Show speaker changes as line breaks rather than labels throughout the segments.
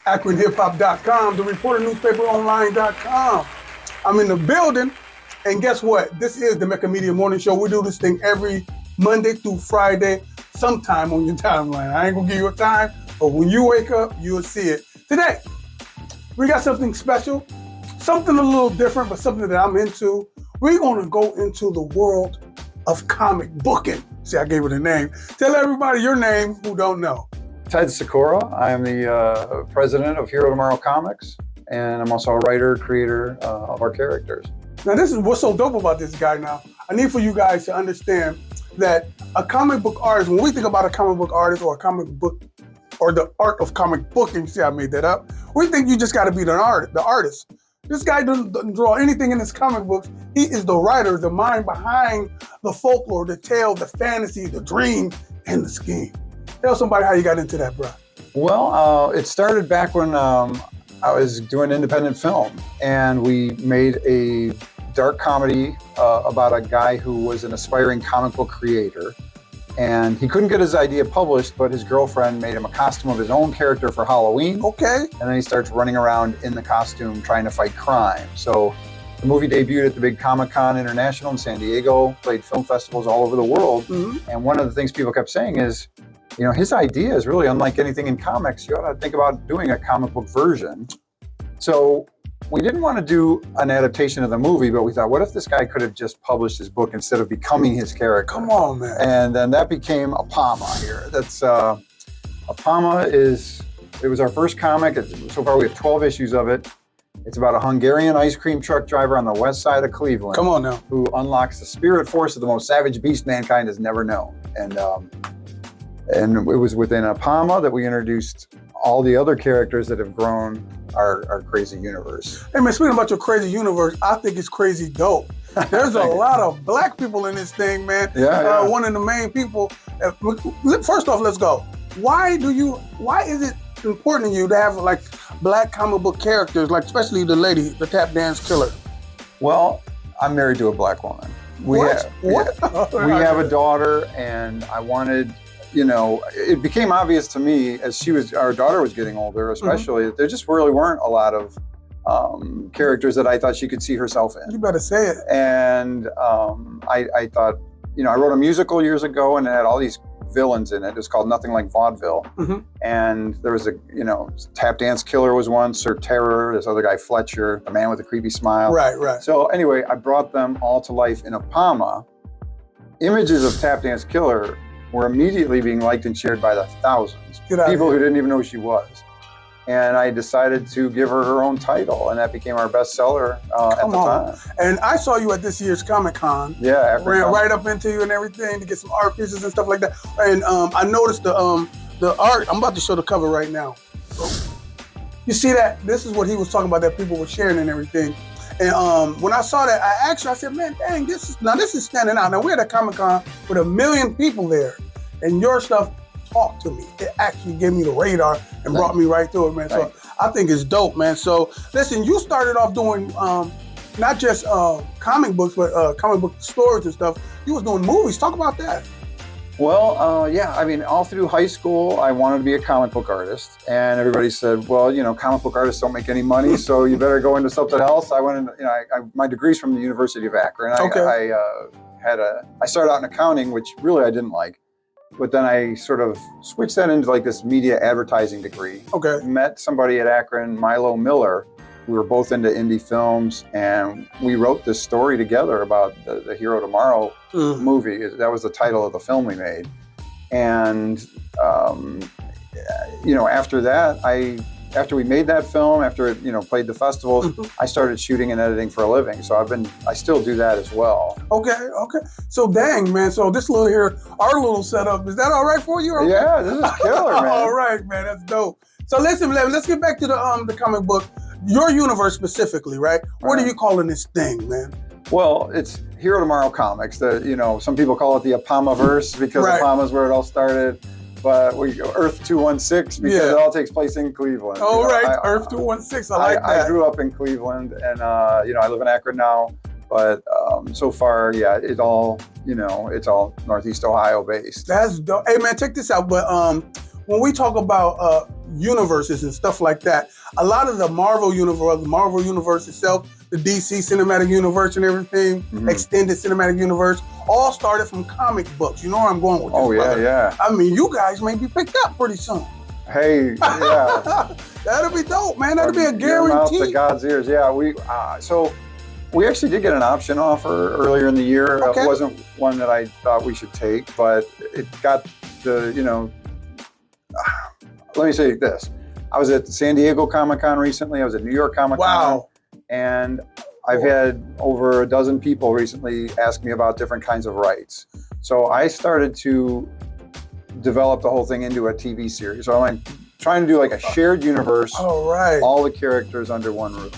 AkronHipHop.com, the ReporterNewspaperOnline.com. I'm in the building, and guess what? This is the Mecca Media Morning Show. We do this thing every Monday through Friday, sometime on your timeline. I ain't gonna give you a time, but when you wake up, you'll see it. Today, we got something special, something a little different, but something that I'm into. We're gonna go into the world of comic booking. See, I gave it a name. Tell everybody your name who don't know.
Ted Sikora. I am the president of Hero Tomorrow Comics, and I'm also a writer, creator of our characters.
Now, this is what's so dope about this guy now. I need for you guys to understand that a comic book artist, when we think about a comic book artist or a comic book, or the art of comic booking, see, I made that up. We think you just got to be the artist. This guy doesn't draw anything in his comic books. He is the writer, the mind behind the folklore, the tale, the fantasy, the dream, and the scheme. Tell somebody how you got into that, bro.
Well, it started back when I was doing independent film, and we made a dark comedy about a guy who was an aspiring comic book creator. And he couldn't get his idea published, but his girlfriend made him a costume of his own character for Halloween.
Okay.
And then he starts running around in the costume trying to fight crime. So the movie debuted at the big Comic-Con International in San Diego, played film festivals all over the world. Mm-hmm. And one of the things people kept saying is, you know, his idea is really unlike anything in comics. You ought to think about doing a comic book version. So we didn't want to do an adaptation of the movie, but we thought, what if this guy could have just published his book instead of becoming his character?
Come on, man.
And then that became Apama here. That's Apama it was our first comic. So far we have 12 issues of it. It's about a Hungarian ice cream truck driver on the west side of Cleveland.
Come on now.
Who unlocks the spirit force of the most savage beast mankind has never known. And it was within Apama that we introduced all the other characters that have grown our crazy universe.
Hey man, speaking about your crazy universe, I think it's crazy dope. There's a lot of black people in this thing, man.
Yeah.
One of the main people. First off, let's go. Why is it important to you to have like black comic book characters, like especially the lady, the tap dance killer?
Well, I'm married to a black woman.
What?
We have a daughter, and I wanted, you know, it became obvious to me as our daughter was getting older, especially, that there just really weren't a lot of characters that I thought she could see herself in.
You better say it.
And I thought, you know, I wrote a musical years ago, and it had all these villains in it. It was called Nothing Like Vaudeville. Mm-hmm. And there was tap dance killer was one, Sir Terror, this other guy, Fletcher, the man with the creepy smile.
Right.
So anyway, I brought them all to life in Apama. Images of tap dance killer were immediately being liked and shared by the thousands. People who didn't even know who she was. And I decided to give her her own title, and that became our bestseller at the time.
And I saw you at this year's Comic-Con.
Yeah,
ran right up into you and everything to get some art pieces and stuff like that. And I noticed the art. I'm about to show the cover right now. You see that? This is what he was talking about that people were sharing and everything. And when I saw that, I said, man, dang, this is standing out. Now we're at a Comic-Con with 1 million people there, and your stuff talked to me. It actually gave me the radar and brought me right through it, man. So I think it's dope, man. So listen, you started off doing not just comic books, but comic book stories and stuff. You was doing movies. Talk about that.
Well, yeah, I mean, all through high school, I wanted to be a comic book artist. And everybody said, well, you know, comic book artists don't make any money, so you better go into something else. I went into, my degree's from the University of Akron.
Okay.
I started out in accounting, which really I didn't like. But then I sort of switched that into like this media advertising degree.
Okay.
Met somebody at Akron, Milo Miller. We were both into indie films, and we wrote this story together about the Hero Tomorrow movie. That was the title of the film we made. And, after that, after we made that film, after it, played the festivals, I started shooting and editing for a living. So I still do that as well.
Okay. So dang, man. So this little here, our little setup, is that all right for you? Or?
Yeah, this is killer, man.
All right, man. That's dope. So listen, let's get back to the comic book, your universe specifically, right? What are you calling this thing, man?
Well, it's Hero Tomorrow Comics. Some people call it the Apama-verse because Apama's where it all started. But we go Earth 216 because it all takes place in Cleveland.
Oh, right. Earth 216. I like that.
I grew up in Cleveland, and I live in Akron now. But so far, it's all Northeast Ohio based.
That's dope. Hey, man, check this out. But when we talk about universes and stuff like that, a lot of the Marvel universe itself, the DC cinematic universe and everything, extended cinematic universe, all started from comic books. You know where I'm going with this,
Oh, yeah,
brother.
yeah.
I mean, you guys may be picked up pretty soon.
Hey, yeah.
That'll be dope, man. That'll be a
Your mouth to
guarantee.
God's ears. Yeah, so we actually did get an option offer earlier in the year.
Okay.
It wasn't one that I thought we should take, but it got the, let me say this. I was at San Diego Comic-Con recently. I was at New York Comic-Con.
Wow.
And I've had over a dozen people recently ask me about different kinds of rights. So I started to develop the whole thing into a TV series. So I'm trying to do like a shared universe,
All right.
all the characters under one roof.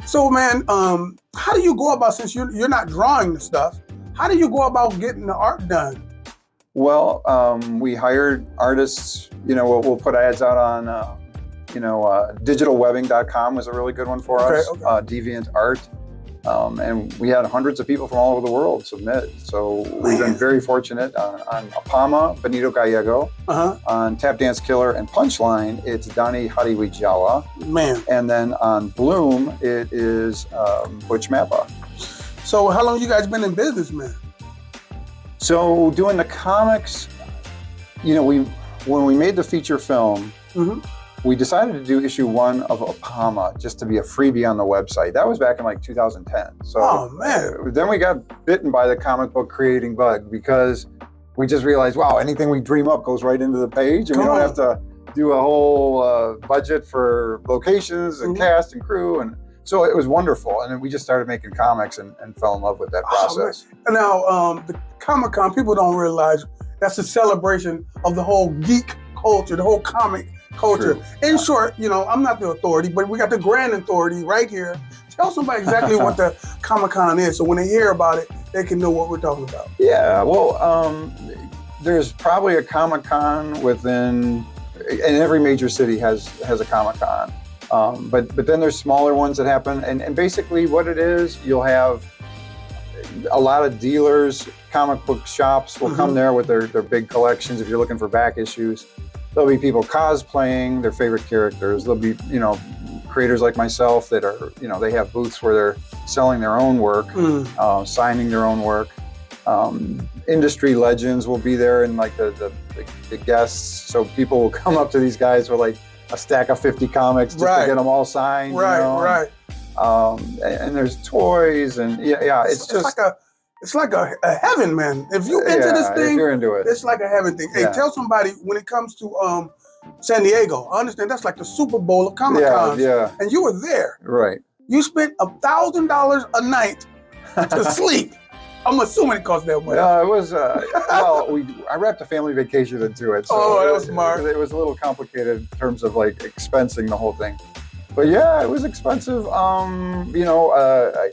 So, man, how do you go about, since you're not drawing the stuff, how do you go about getting the art done?
Well, we hired artists. We'll put ads out on, digitalwebbing.com was a really good one for us.
Okay.
Deviant Art. And we had hundreds of people from all over the world submit. So we've been very fortunate on Apama, Benito Gallego, on Tap Dance Killer and Punchline, it's Dani Hariwijawa.
Man.
And then on Bloom, it is Butch Mappa.
So how long you guys been in business, man?
So doing the comics, when we made the feature film, we decided to do issue 1 of Apama just to be a freebie on the website. That was back in like 2010. So
Oh, man.
Then we got bitten by the comic book creating bug because we just realized, wow, anything we dream up goes right into the page, and we don't have to do a whole budget for locations and cast and crew. And so it was wonderful. And then we just started making comics and fell in love with that process.
Now, the Comic-Con, people don't realize that's a celebration of the whole geek culture, the whole comic culture.
True.
In short, I'm not the authority, but we got the grand authority right here. Tell somebody exactly what the Comic-Con is, so when they hear about it, they can know what we're talking about.
Yeah, well, there's probably a Comic-Con and every major city has a Comic-Con. But then there's smaller ones that happen, and basically what it is, you'll have a lot of dealers, comic book shops will come there with their big collections. If you're looking for back issues, there'll be people cosplaying their favorite characters. There'll be, creators like myself that are, they have booths where they're selling their own work, signing their own work. Industry legends will be there and like the guests. So people will come up to these guys with like a stack of 50 comics just to get them all signed.
Right.
And there's toys and
it's like a heaven, man. If you into this thing,
if you're into it,
it's like a heaven thing. Hey, tell somebody when it comes to San Diego, I understand that's like the Super Bowl of Comic-Cons.
Yeah.
And you were there.
Right.
You spent $1,000 a night to sleep. I'm assuming it cost that much.
Yeah, it was, I wrapped a family vacation into it. So
that was smart.
It was a little complicated in terms of like expensing the whole thing. But yeah, it was expensive. I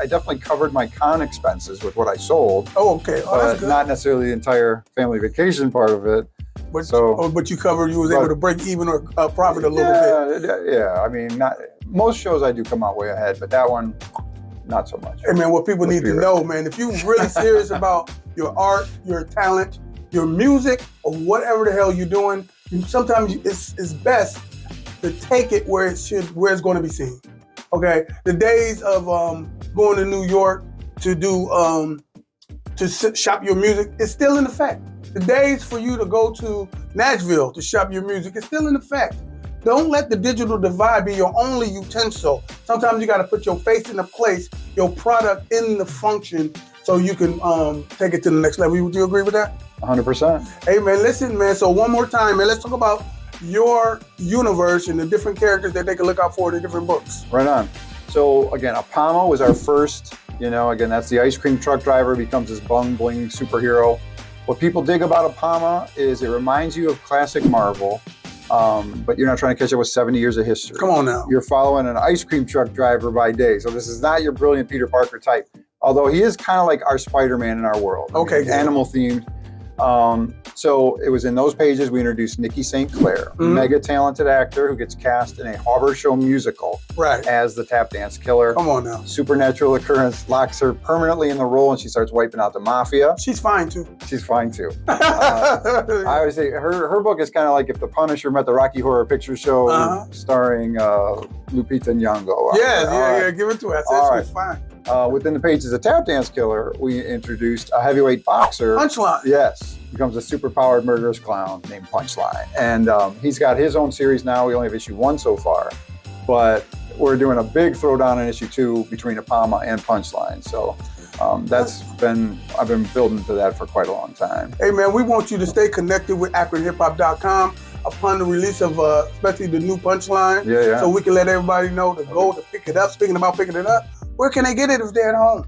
definitely covered my con expenses with what I sold.
Oh, okay. That's good.
Not necessarily the entire family vacation part of it.
But you was able to break even or profit a little bit.
Yeah, I mean, most shows I do come out way ahead, but that one, not so much.
Hey man, what people need to know, man, if you're really serious about your art, your talent, your music, or whatever the hell you're doing, sometimes it's best to take it where it's going to be seen. Okay, the days of going to New York to do to shop your music is still in effect. The days for you to go to Nashville to shop your music is still in effect. Don't let the digital divide be your only utensil. Sometimes you got to put your face in the place, your product in the function, so you can take it to the next level. Would you agree with that?
100%.
Hey man, listen man, so one more time man, let's talk about your universe and the different characters that they can look out for in the different books.
Right on. So again, Apama was our first, again, that's the ice cream truck driver, becomes this bling superhero. What people dig about Apama is it reminds you of classic Marvel, but you're not trying to catch up with 70 years of history.
Come on now.
You're following an ice cream truck driver by day. So this is not your brilliant Peter Parker type, although he is kind of like our Spider-Man in our world.
Okay.
Animal themed. So it was in those pages we introduced Nikki St. Clair, mega talented actor who gets cast in a Harbor Show musical as the tap dance killer.
Come on now.
Supernatural occurrence locks her permanently in the role, and she starts wiping out the mafia.
She's fine too.
She's fine too. I always say her book is kind of like if the Punisher met the Rocky Horror Picture Show, starring Lupita Nyong'o.
Yeah, give it to her. She's fine.
Within the pages of Tap Dance Killer, we introduced a heavyweight boxer.
Punchline.
Yes. Becomes a super-powered murderous clown named Punchline. And he's got his own series now. We only have issue 1 so far. But we're doing a big throwdown in issue 2 between Apama and Punchline. So I've been building to that for quite a long time.
Hey, man, we want you to stay connected with AkronHipHop.com upon the release of especially the new Punchline.
Yeah.
So we can let everybody know to go to pick it up. Speaking about picking it up, where can they get it if they're at home?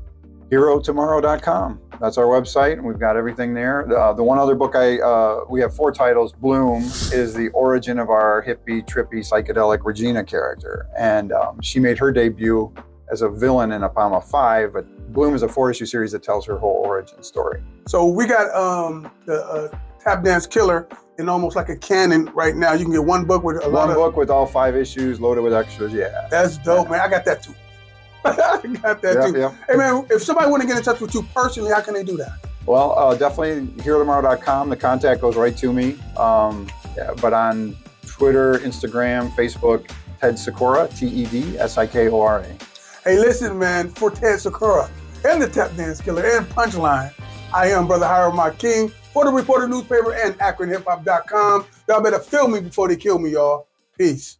HeroTomorrow.com. That's our website, and we've got everything there. The one other book we have 4 titles. Bloom is the origin of our hippie, trippy, psychedelic Regina character, and she made her debut as a villain in Apama 5, but Bloom is a 4-issue series that tells her whole origin story.
So we got the Tap Dance Killer in almost like a canon right now. You can get one book with
one book with all 5 issues loaded with extras. Yeah,
that's dope, man. I got that too. I got that too.
Yep.
Hey man, if somebody want to get in touch with you personally, how can they do that?
Well, definitely HeroTomorrow.com. The contact goes right to me. But on Twitter, Instagram, Facebook, Ted Sikora, TED,
Hey, listen, man, for Ted Sikora and the Tap Dance Killer and Punchline, I am Brother Hiram My King for the Reporter newspaper and AkronHipHop.com. Y'all better film me before they kill me, y'all. Peace.